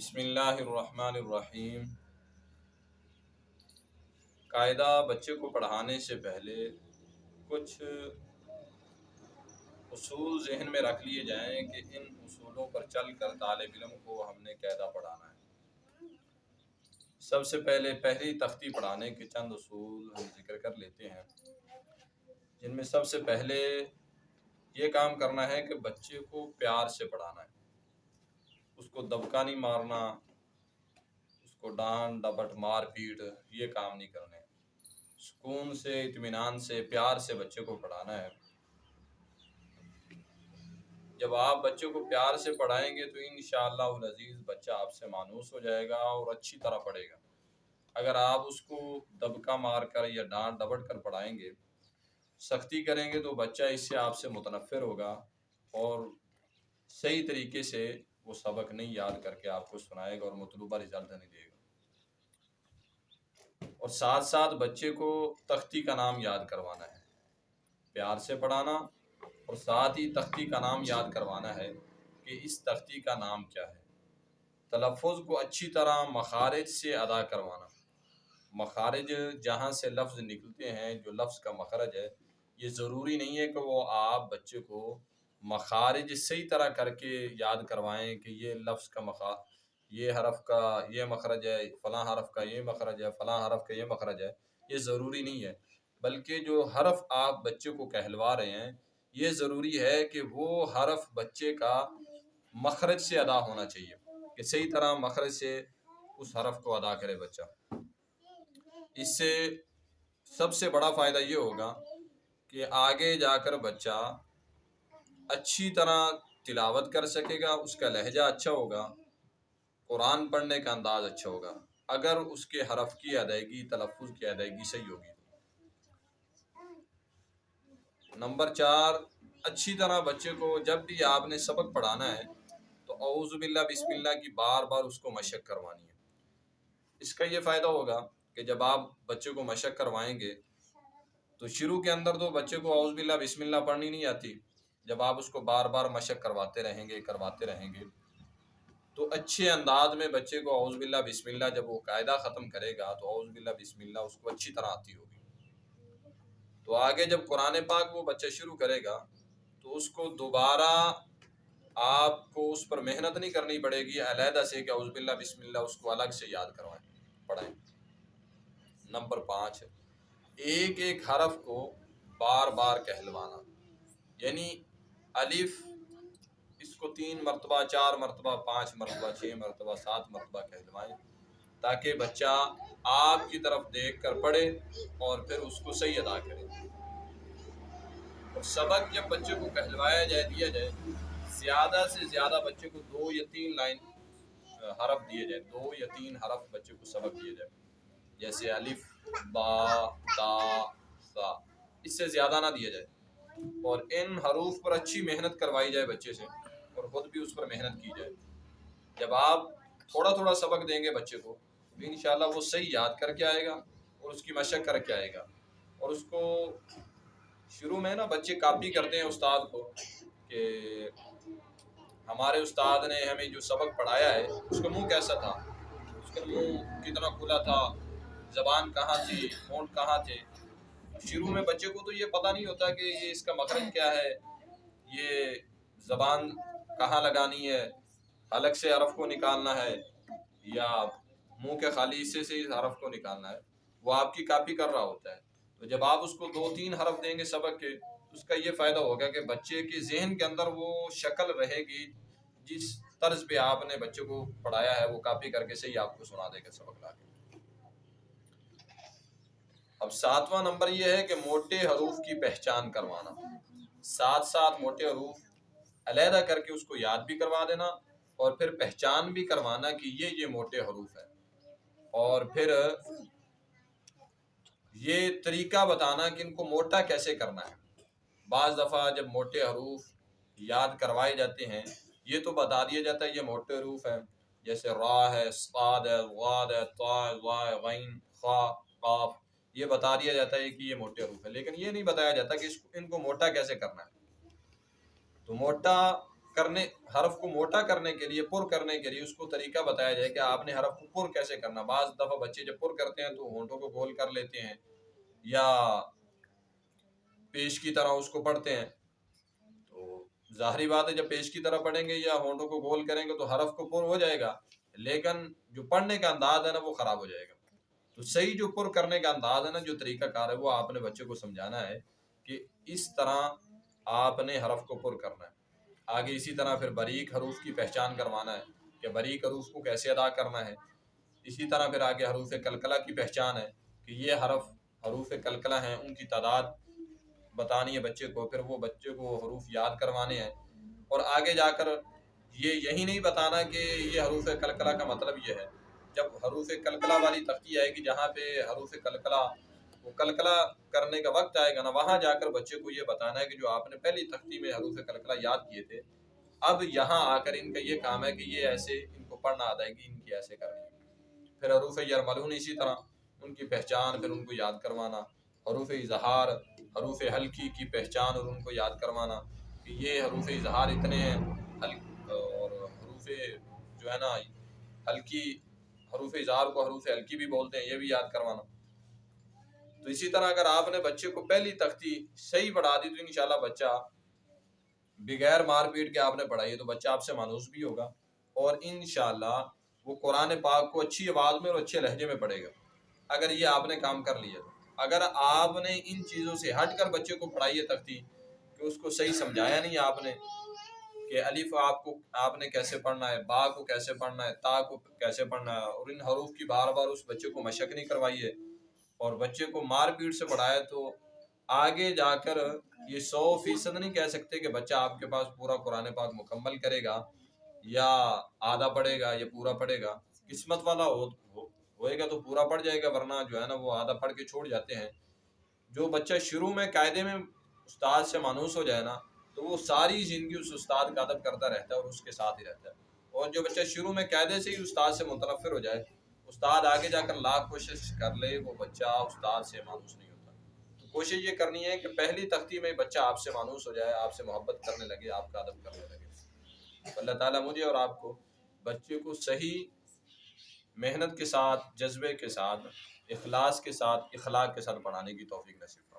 بسم اللہ الرحمن الرحیم۔ قاعدہ بچے کو پڑھانے سے پہلے کچھ اصول ذہن میں رکھ لیے جائیں کہ ان اصولوں پر چل کر طالب علم کو ہم نے قاعدہ پڑھانا ہے۔ سب سے پہلے پہلی تختی پڑھانے کے چند اصول ہم ذکر کر لیتے ہیں، جن میں سب سے پہلے یہ کام کرنا ہے کہ بچے کو پیار سے پڑھانا ہے، اس کو دبکا نہیں مارنا، اس کو ڈانٹ ڈپٹ مار پیٹ یہ کام نہیں کرنے، سکون سے اطمینان سے پیار سے بچے کو پڑھانا ہے۔ جب آپ بچے کو پیار سے پڑھائیں گے تو انشاءاللہ العزیز بچہ آپ سے مانوس ہو جائے گا اور اچھی طرح پڑھے گا۔ اگر آپ اس کو دبکا مار کر یا ڈانٹ ڈپٹ کر پڑھائیں گے، سختی کریں گے، تو بچہ اس سے آپ سے متنفر ہوگا اور صحیح طریقے سے وہ سبق نہیں یاد کر کے آپ کو سنائے گا اور مطلوبہ رزلٹ نہیں دے گا۔ اور ساتھ ساتھ بچے کو تختی کا نام یاد کروانا ہے، پیار سے پڑھانا اور ساتھ ہی تختی کا نام یاد کروانا ہے کہ اس تختی کا نام کیا ہے۔ تلفظ کو اچھی طرح مخارج سے ادا کروانا، مخارج جہاں سے لفظ نکلتے ہیں، جو لفظ کا مخرج ہے، یہ ضروری نہیں ہے کہ وہ آپ بچے کو مخارج صحیح طرح کر کے یاد کروائیں کہ یہ لفظ کا یہ حرف کا یہ مخرج ہے، فلاں حرف کا یہ مخرج ہے، فلاں حرف کا یہ مخرج ہے، یہ ضروری نہیں ہے۔ بلکہ جو حرف آپ بچے کو کہلوا رہے ہیں، یہ ضروری ہے کہ وہ حرف بچے کا مخرج سے ادا ہونا چاہیے، کہ صحیح طرح مخرج سے اس حرف کو ادا کرے بچہ۔ اس سے سب سے بڑا فائدہ یہ ہوگا کہ آگے جا کر بچہ اچھی طرح تلاوت کر سکے گا، اس کا لہجہ اچھا ہوگا، قرآن پڑھنے کا انداز اچھا ہوگا، اگر اس کے حرف کی ادائیگی، تلفظ کی ادائیگی صحیح ہوگی۔ نمبر 4، اچھی طرح بچے کو جب بھی آپ نے سبق پڑھانا ہے تو اعوذ باللہ بسم اللہ کی بار بار اس کو مشق کروانی ہے۔ اس کا یہ فائدہ ہوگا کہ جب آپ بچے کو مشق کروائیں گے تو شروع کے اندر تو بچے کو اعوذ باللہ بسم اللہ پڑھنی نہیں آتی، جب آپ اس کو بار بار مشق کرواتے رہیں گے تو اچھے انداز میں بچے کو اعوذ باللہ بسم اللہ، جب وہ قاعدہ ختم کرے گا تو اعوذ باللہ بسم اللہ اس کو اچھی طرح آتی ہوگی۔ تو آگے جب قرآن پاک وہ بچہ شروع کرے گا تو اس کو دوبارہ آپ کو اس پر محنت نہیں کرنی پڑے گی، علیحدہ سے کہ اعوذ باللہ بسم اللہ اس کو الگ سے یاد کروائیں، پڑھائیں۔ نمبر 5، ایک ایک حرف کو بار بار کہلوانا، یعنی الف اس کو 3 مرتبہ، 4 مرتبہ، 5 مرتبہ، 6 مرتبہ، 7 مرتبہ کہلوائیں، تاکہ بچہ آپ کی طرف دیکھ کر پڑھے اور پھر اس کو صحیح ادا کرے۔ اور سبق جب بچے کو کہلوایا جائے، دیا جائے، زیادہ سے زیادہ بچے کو 2 یا 3 لائن حرف دیے جائے، 2 یا 3 حرف بچے کو سبق دیے جائے، جیسے الف، با، تا، سا، اس سے زیادہ نہ دیا جائے۔ اور ان حروف پر اچھی محنت کروائی جائے بچے سے، اور خود بھی اس پر محنت کی جائے۔ جب آپ تھوڑا تھوڑا سبق دیں گے بچے کو تو انشاءاللہ وہ صحیح یاد کر کے آئے گا اور اس کی مشق کر کے آئے گا۔ اور اس کو شروع میں نا بچے کاپی کرتے ہیں استاد کو کہ ہمارے استاد نے ہمیں جو سبق پڑھایا ہے اس کا منہ کیسا تھا، اس کا منہ کتنا کھلا تھا، زبان کہاں تھی، ہونٹ کہاں تھے۔ شروع میں بچے کو تو یہ پتہ نہیں ہوتا کہ یہ اس کا مخرج کیا ہے، یہ زبان کہاں لگانی ہے، حلق سے حرف کو نکالنا ہے یا منہ کے خالی حصے سے اس حرف کو نکالنا ہے، وہ آپ کی کاپی کر رہا ہوتا ہے۔ تو جب آپ اس کو 2-3 حرف دیں گے سبق کے، اس کا یہ فائدہ ہوگا کہ بچے کے ذہن کے اندر وہ شکل رہے گی، جس طرز پہ آپ نے بچے کو پڑھایا ہے وہ کاپی کر کے صحیح آپ کو سنا دے گا سبق لا کے۔ اب 7واں نمبر یہ ہے کہ موٹے حروف کی پہچان کروانا، ساتھ ساتھ موٹے حروف علیحدہ کر کے اس کو یاد بھی کروا دینا اور پھر پہچان بھی کروانا کہ یہ موٹے حروف ہیں، اور پھر یہ طریقہ بتانا کہ ان کو موٹا کیسے کرنا ہے۔ بعض دفعہ جب موٹے حروف یاد کروائے جاتے ہیں، یہ تو بتا دیا جاتا ہے یہ موٹے حروف ہیں، جیسے را ہے، صاد ہے، غاد ہے، طا ہے، ظا ہے، غین، خا، قاف، یہ بتا دیا جاتا ہے کہ یہ موٹے حروف ہیں، لیکن یہ نہیں بتایا جاتا کہ ان کو موٹا کیسے کرنا ہے۔ تو موٹا کرنے حرف کو موٹا کرنے کے لیے، پر کرنے کے لیے اس کو طریقہ بتایا جائے کہ آپ نے حرف کو پر کیسے کرنا۔ بعض دفعہ بچے جب پر کرتے ہیں تو ہونٹوں کو گول کر لیتے ہیں یا پیش کی طرح اس کو پڑھتے ہیں، تو ظاہری بات ہے جب پیش کی طرح پڑھیں گے یا ہونٹوں کو گول کریں گے تو حرف کو پر ہو جائے گا، لیکن جو پڑھنے کا انداز ہے نا وہ خراب ہو جائے گا۔ تو صحیح جو پر کرنے کا انداز ہے نا، جو طریقہ کار ہے، وہ آپ نے بچے کو سمجھانا ہے کہ اس طرح آپ نے حرف کو پر کرنا ہے۔ آگے اسی طرح پھر باریک حروف کی پہچان کروانا ہے کہ باریک حروف کو کیسے ادا کرنا ہے۔ اسی طرح پھر آگے حروف قلقلہ کی پہچان ہے کہ یہ حروف قلقلہ ہیں، ان کی تعداد بتانی ہے بچے کو، پھر وہ بچے کو حروف یاد کروانے ہیں۔ اور آگے جا کر یہی نہیں بتانا کہ یہ حروف قلقلہ کا مطلب یہ ہے۔ جب حروف قلقلہ والی تختی آئے گی جہاں پہ حروف قلقلہ وہ قلقلہ کرنے کا وقت آئے گا نا، وہاں جا کر بچے کو یہ بتانا ہے کہ جو آپ نے پہلی تختی میں حروف قلقلہ یاد کیے تھے، اب یہاں آ کر ان کا یہ کام ہے کہ یہ ایسے ان کو پڑھنا آتا ہے کہ ان کی ایسے کرنی ہے۔ پھر حروف یرملون اسی طرح ان کی پہچان، پھر ان کو یاد کروانا۔ حروف اظہار، حروف حلقی کی پہچان اور ان کو یاد کروانا کہ یہ حروف اظہار اتنے ہیں، اور حروف جو ہے نا حلقی، حروف اظہار کو حروف حلقی بھی بولتے ہیں، یہ بھی یاد کروانا۔ تو اسی طرح اگر آپ نے بچے کو پہلی تختی صحیح پڑھا دی تو انشاءاللہ بچہ بغیر مار پیٹ کے آپ نے پڑھائی ہے تو بچہ آپ سے مانوس بھی ہوگا، اور انشاءاللہ وہ قرآن پاک کو اچھی آواز میں اور اچھے لہجے میں پڑھے گا، اگر یہ آپ نے کام کر لیا۔ اگر آپ نے ان چیزوں سے ہٹ کر بچے کو پڑھائی ہے تختی کہ اس کو صحیح سمجھایا نہیں آپ نے کہ الف آپ نے کیسے پڑھنا ہے، با کو کیسے پڑھنا ہے، تا کو کیسے پڑھنا ہے، اور ان حروف کی بار بار اس بچے کو مشق نہیں کروائی ہے اور بچے کو مار پیٹ سے پڑھایا، تو آگے جا کر یہ 100% نہیں کہہ سکتے کہ بچہ آپ کے پاس پورا قرآن پاک مکمل کرے گا یا آدھا پڑھے گا یا پورا پڑھے گا۔ قسمت والا ہوئے گا تو پورا پڑھ جائے گا، ورنہ جو ہے نا وہ آدھا پڑھ کے چھوڑ جاتے ہیں۔ جو بچہ شروع میں قاعدے میں استاد سے مانوس ہو جائے نا تو وہ ساری زندگی اس استاد کا ادب کرتا رہتا ہے اور اس کے ساتھ ہی رہتا ہے، اور جو بچہ شروع میں قاعدے سے ہی استاد سے متنفر ہو جائے، استاد آگے جا کر لاکھ کوشش کر لے، وہ بچہ استاد سے مانوس نہیں ہوتا۔ تو کوشش یہ کرنی ہے کہ پہلی تختی میں بچہ آپ سے مانوس ہو جائے، آپ سے محبت کرنے لگے، آپ کا ادب کرنے لگے۔ اللہ تعالیٰ مجھے اور آپ کو بچے کو صحیح محنت کے ساتھ، جذبے کے ساتھ، اخلاص کے ساتھ، اخلاق کے ساتھ پڑھانے کی توفیق نصیب